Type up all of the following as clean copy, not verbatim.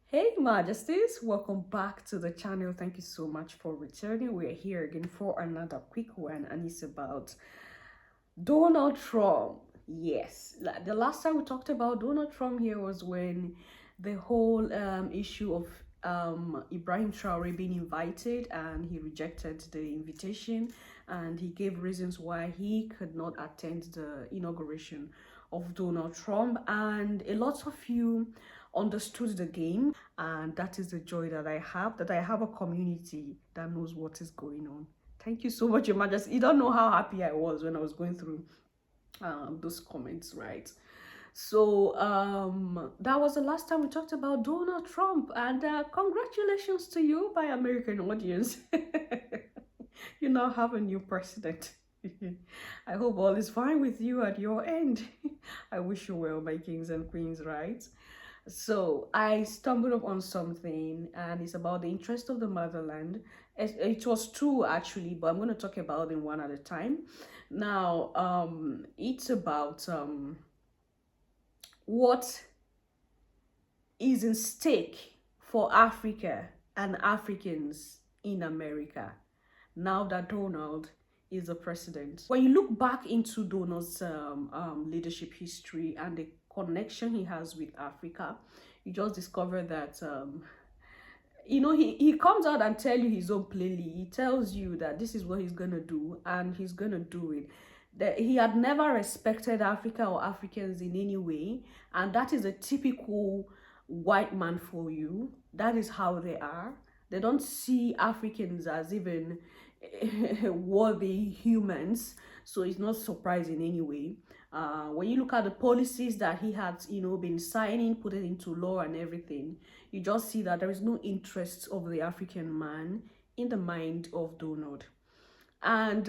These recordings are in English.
Hey Majesties, welcome back to the channel. Thank you so much for returning. We're here again for another quick one, and it's about Donald Trump. Yes, the last time we talked about Donald Trump here was when the whole issue of Ibrahim Traore being invited, and he rejected the invitation, and he gave reasons why he could not attend the inauguration of Donald Trump. And a lot of you understood the game, and that is the joy that I have a community that knows what is going on. Thank you so much, Your Majesty. You don't know how happy I was when I was going through those comments, right? So that was the last time we talked about Donald Trump, and congratulations to you, my American audience. You now have a new president. I hope all is fine with you at your end. I wish you well, my kings and queens, right? So I stumbled upon something, and it's about the interest of the motherland. It was two actually, but I'm going to talk about them one at a time. Now, it's about what is in stake for Africa and Africans in America now that Donald is the president. When you look back into Donald's leadership history and the connection he has with Africa, you just discover that he comes out and tell you his own plainly. He tells you that this is what he's gonna do, and he's gonna do it. That he had never respected Africa or Africans in any way, and that is a typical white man for you. That is how they are. They don't see Africans as even worthy humans, so it's not surprising anyway. When you look at the policies that he had, been signing, put it into law and everything, you just see that there is no interest of the African man in the mind of Donald. And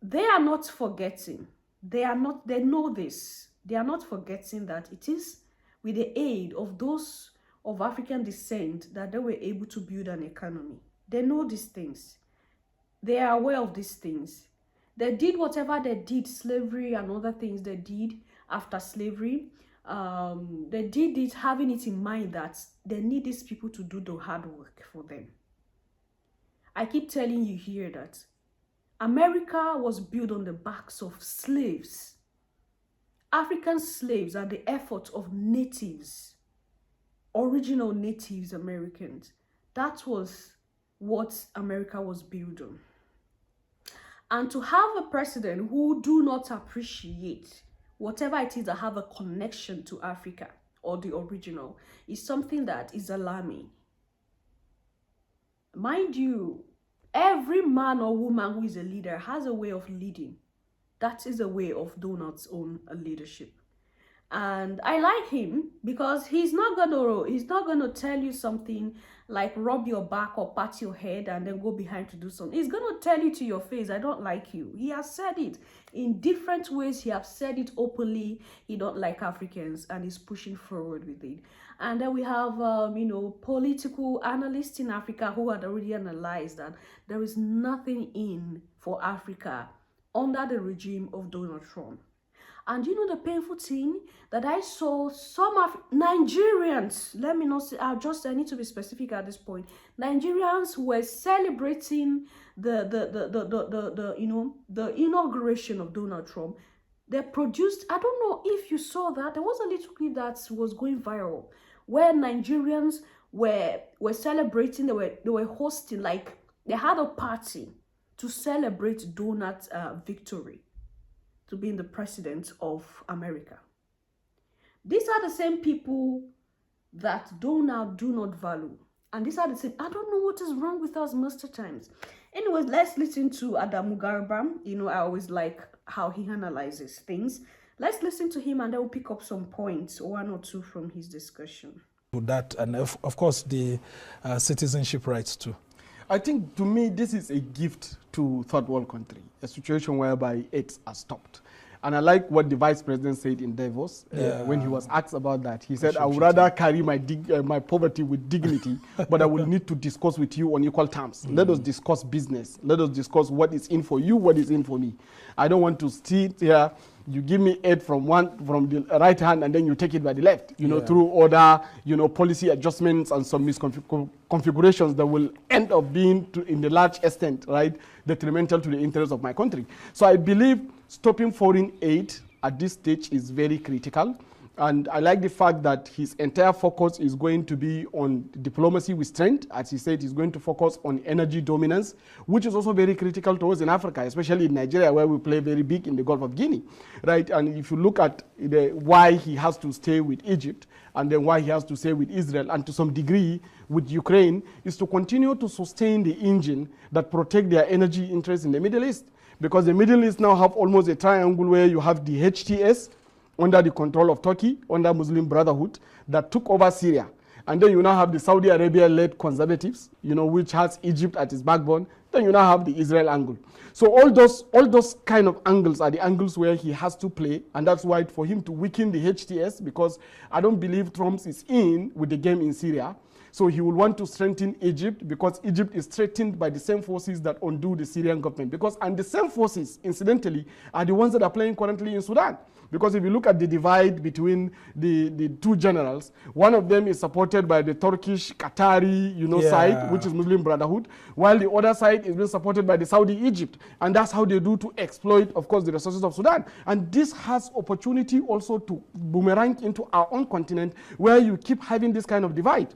they are not forgetting. They know this. They are not forgetting that it is with the aid of those of African descent that they were able to build an economy. They know these things. They are aware of these things. They did whatever they did, slavery and other things they did after slavery. They did it having it in mind that they need these people to do the hard work for them. I keep telling you here that America was built on the backs of slaves. African slaves and the effort of natives, original natives Americans. That was what America was built on. And to have a president who do not appreciate whatever it is that have a connection to Africa or the original is something that is alarming. Mind you, every man or woman who is a leader has a way of leading. That is a way of Donald's own leadership. And I like him because he's not gonna tell you something like rub your back or pat your head and then go behind to do something. He's gonna tell you to your face, I don't like you. He has said it in different ways. He has said it openly. He don't like Africans, and he's pushing forward with it. And then we have political analysts in Africa who had already analyzed that there is nothing in for Africa under the regime of Donald Trump. And you know the painful thing that I saw some of Nigerians, let me not say, I need to be specific at this point. Nigerians were celebrating the inauguration of Donald Trump. They produced, I don't know if you saw that, there was a little clip that was going viral where Nigerians were celebrating, they were hosting, like they had a party to celebrate Donald's victory to being the president of America. These are the same people that Donald do not value. And these are the same, I don't know what is wrong with us most of the times. Anyways, let's listen to Adamu Garba. I always like how he analyzes things. Let's listen to him, and then we'll pick up some points, one or two from his discussion. That, and of course, the citizenship rights too. I think, to me, this is a gift to third world country, a situation whereby AIDS has stopped. And I like what the vice president said in Davos when he was asked about that. He said, I would rather carry my poverty with dignity, but I will need to discuss with you on equal terms. Let us discuss business. Let us discuss what is in for you, what is in for me. I don't want to sit here you give me aid from the right hand and then you take it by the left, through other, policy adjustments and some misconfigurations that will end up being, in the large extent, right, detrimental to the interests of my country. So I believe stopping foreign aid at this stage is very critical. And I like the fact that his entire focus is going to be on diplomacy with strength. As he said, he's going to focus on energy dominance, which is also very critical to us in Africa, especially in Nigeria, where we play very big in the Gulf of Guinea, right? And if you look at why he has to stay with Egypt and then why he has to stay with Israel and to some degree with Ukraine, is to continue to sustain the engine that protect their energy interests in the Middle East. Because the Middle East now have almost a triangle where you have the HTS, under the control of Turkey, under Muslim Brotherhood, that took over Syria. And then you now have the Saudi Arabia-led conservatives, which has Egypt at its backbone. Then you now have the Israel angle. So all those kind of angles are the angles where he has to play, and that's why for him to weaken the HTS, because I don't believe Trump is in with the game in Syria. So he will want to strengthen Egypt, because Egypt is threatened by the same forces that undo the Syrian government. And the same forces, incidentally, are the ones that are playing currently in Sudan. Because if you look at the divide between the two generals, one of them is supported by the Turkish, Qatari, side, which is Muslim Brotherhood, while the other side is being supported by the Saudi Egypt. And that's how they do to exploit, of course, the resources of Sudan. And this has opportunity also to boomerang into our own continent, where you keep having this kind of divide.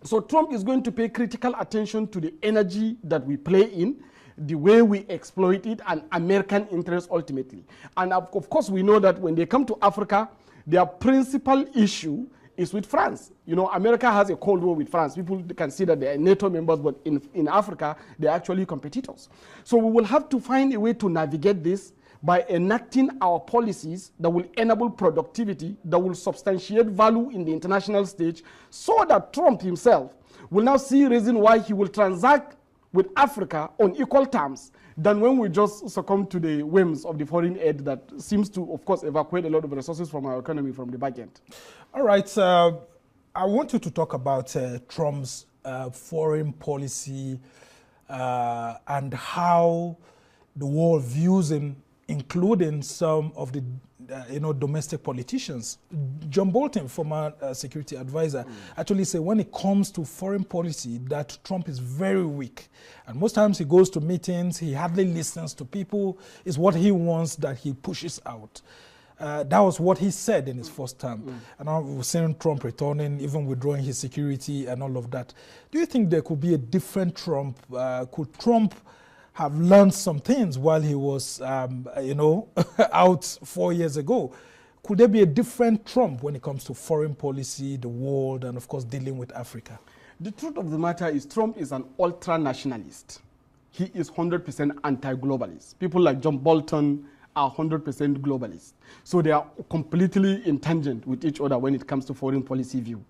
So Trump is going to pay critical attention to the energy that we play in, the way we exploit it, and American interests ultimately. And of course, we know that when they come to Africa, their principal issue is with France. America has a Cold War with France. People can see that they are NATO members, but in Africa, they are actually competitors. So we will have to find a way to navigate this by enacting our policies that will enable productivity, that will substantiate value in the international stage, so that Trump himself will now see reason why he will transact with Africa on equal terms than when we just succumb to the whims of the foreign aid that seems to, of course, evacuate a lot of resources from our economy from the back end. All right. I want you to talk about Trump's foreign policy and how the world views him, including some of the domestic politicians. John Bolton, former security advisor, actually said when it comes to foreign policy that Trump is very weak. And most times he goes to meetings, he hardly listens to people. It's what he wants that he pushes out. That was what he said in his first term. And now we're seeing Trump returning, even withdrawing his security and all of that. Do you think there could be a different Trump? Could Trump have learned some things while he was, out 4 years ago? Could there be a different Trump when it comes to foreign policy, the world, and of course dealing with Africa? The truth of the matter is Trump is an ultra-nationalist. He is 100% anti-globalist. People like John Bolton are 100% globalists. So they are completely in tangent with each other when it comes to foreign policy view.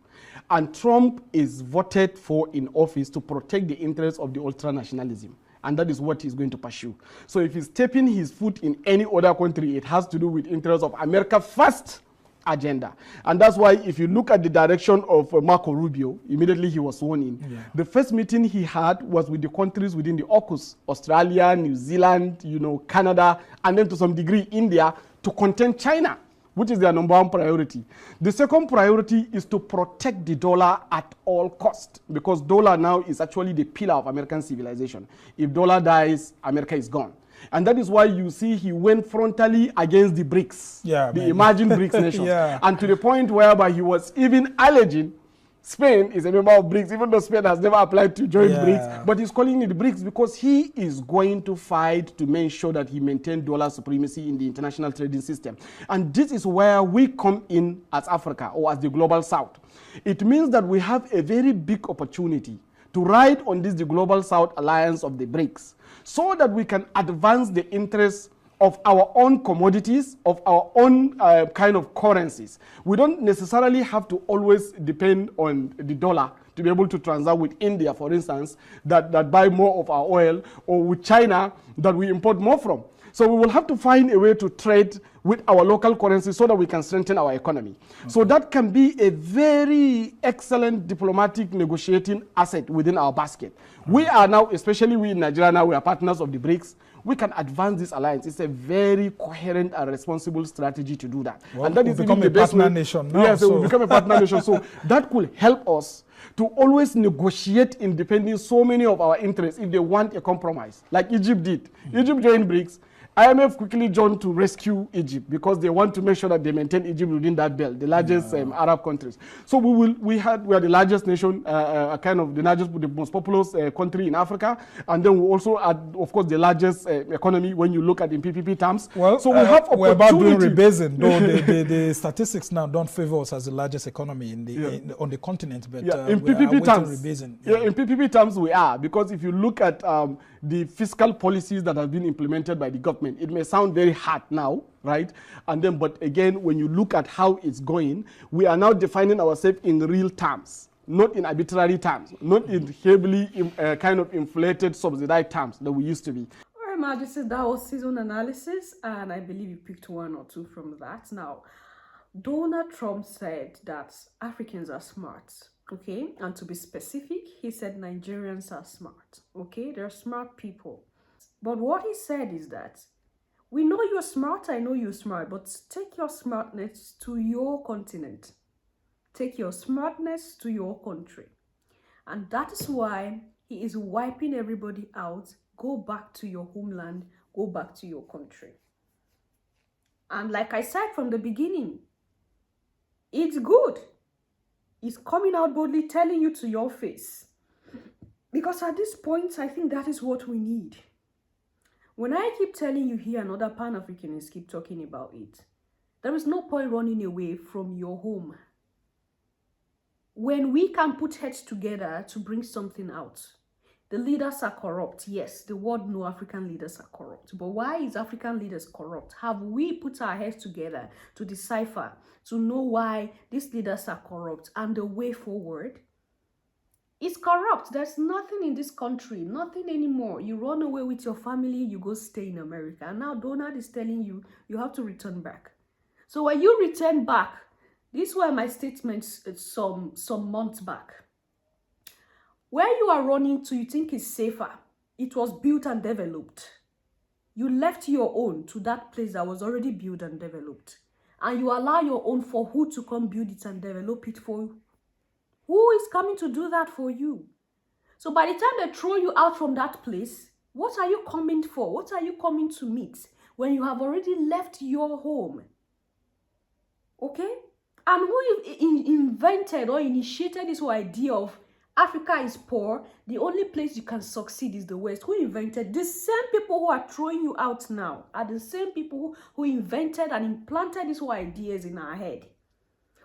And Trump is voted for in office to protect the interests of the ultra-nationalism. And that is what he's going to pursue. So if he's tapping his foot in any other country, it has to do with interests of America first agenda. And that's why if you look at the direction of Marco Rubio, immediately he was sworn in. Yeah. The first meeting he had was with the countries within the AUKUS, Australia, New Zealand, Canada, and then to some degree India, to contain China, which is their number one priority. The second priority is to protect the dollar at all costs, because dollar now is actually the pillar of American civilization. If dollar dies, America is gone. And that is why you see he went frontally against the BRICS, the emerging BRICS nations. And to the point whereby he was even alleging Spain is a member of BRICS, even though Spain has never applied to join BRICS, but he's calling it BRICS because he is going to fight to make sure that he maintains dollar supremacy in the international trading system. And this is where we come in as Africa, or as the global south. It means that we have a very big opportunity to ride on the global south alliance of the BRICS, so that we can advance the interests of our own commodities, of our own kind of currencies. We don't necessarily have to always depend on the dollar to be able to transact with India, for instance, that buy more of our oil, or with China that we import more from. So we will have to find a way to trade with our local currency so that we can strengthen our economy. Okay. So that can be a very excellent diplomatic negotiating asset within our basket. We are now, especially we in Nigeria now, we are partners of the BRICS. we can advance this alliance. It's a very coherent and responsible strategy to do that. Well, And that we've is become even a the best partner way. nation now, Yes, so- we become a partner nation. So that could help us to always negotiate in defending so many of our interests if they want a compromise, like Egypt did. Egypt joined BRICS. IMF quickly joined to rescue Egypt because they want to make sure that they maintain Egypt within that belt, the largest Arab countries. So we are the largest nation, kind of the most populous country in Africa, and then we also are, of course, the largest economy when you look at in PPP terms. Well, so we have we're about doing opportunity. rebasing, though the statistics now don't favor us as the largest economy on the continent, but in we are PPP awaiting terms, rebasing. in PPP terms we are, because if you look at the fiscal policies that have been implemented by the government, it may sound very hard now, right? And then, but again, when you look at how it's going, we are now defining ourselves in real terms, not in arbitrary terms, not in heavily kind of inflated, subsidized terms that we used to be. All right, Majesty, that was season analysis, and I believe you picked one or two from that. Now, Donald Trump said that Africans are smart, okay? And to be specific, he said Nigerians are smart, okay? They're smart people. But what he said is that we know you're smart, I know you're smart, but take your smartness to your continent. Take your smartness to your country. And that is why he is wiping everybody out. Go back to your homeland, go back to your country. And like I said from the beginning, it's good. He's coming out boldly, telling you to your face. Because at this point, I think that is what we need. When I keep telling you here and other Pan-Africanists keep talking about it, there is no point running away from your home. When we can put heads together to bring something out, the leaders are corrupt. Yes, the world knows African leaders are corrupt. But why is African leaders corrupt? Have we put our heads together to decipher, to know why these leaders are corrupt and the way forward? It's corrupt. There's nothing in this country, nothing anymore. You run away with your family, you go stay in America. And now Donald is telling you, you have to return back. So when you return back, these were my statements some months back. Where you are running to, you think is safer. It was built and developed. You left your own to that place that was already built and developed. And you allow your own for who to come build it and develop it for you. Who is coming to do that for you? So by the time they throw you out from that place, what are you coming for? What are you coming to meet when you have already left your home? Okay? And who invented or initiated this whole idea of Africa is poor, the only place you can succeed is the West? Who invented? The same people who are throwing you out now are the same people who invented and implanted these whole ideas in our head.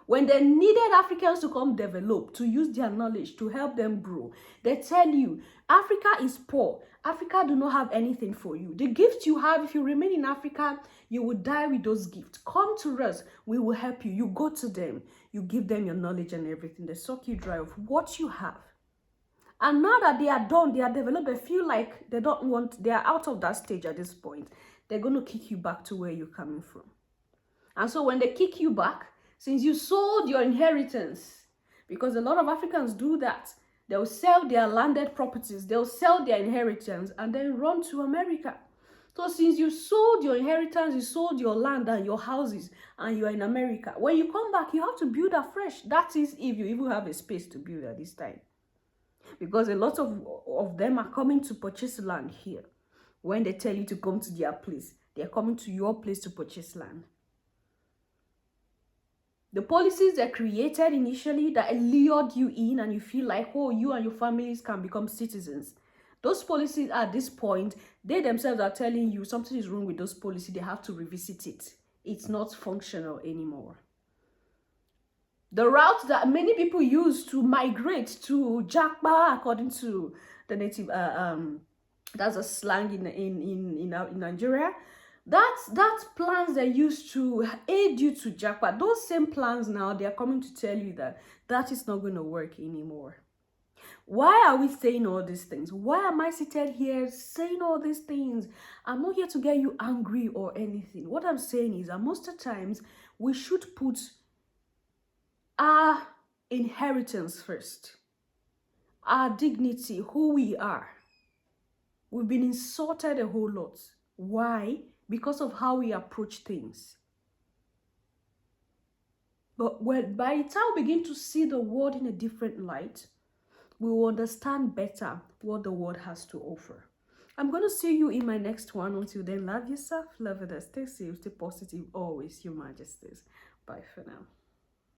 When they needed Africans to come develop, to use their knowledge, to help them grow, they tell you, Africa is poor. Africa do not have anything for you. The gifts you have, if you remain in Africa, you will die with those gifts. Come to us, we will help you. You go to them, you give them your knowledge and everything. They suck you dry of what you have. And now that they are done, they are developed, they feel like they don't want, they are out of that stage at this point. They're going to kick you back to where you're coming from. And so when they kick you back, since you sold your inheritance, because a lot of Africans do that, they'll sell their landed properties, they'll sell their inheritance, and then run to America. So since you sold your inheritance, you sold your land and your houses, and you are in America, when you come back, you have to build afresh. That is if you even have a space to build at this time. Because a lot of them are coming to purchase land here. When they tell you to come to their place, they're coming to your place to purchase land. The policies that created initially that lured you in and you feel like, oh, you and your families can become citizens. Those policies at this point, they themselves are telling you something is wrong with those policies. They have to revisit it. It's not functional anymore. The route that many people use to migrate to Jakba, according to the native, that's a slang in Nigeria. That's plans they used to aid you to Jakba. Those same plans now, they are coming to tell you that that is not going to work anymore. Why are we saying all these things? Why am I seated here saying all these things? I'm not here to get you angry or anything. What I'm saying is that most of the times we should put our inheritance first, our dignity, who we are. We've been insulted a whole lot. Why? Because of how we approach things. But by the time we begin to see the world in a different light, we will understand better what the world has to offer. I'm going to see you in my next one. Until then, love yourself, love others, stay safe, stay positive, always, Your Majesties. Bye for now.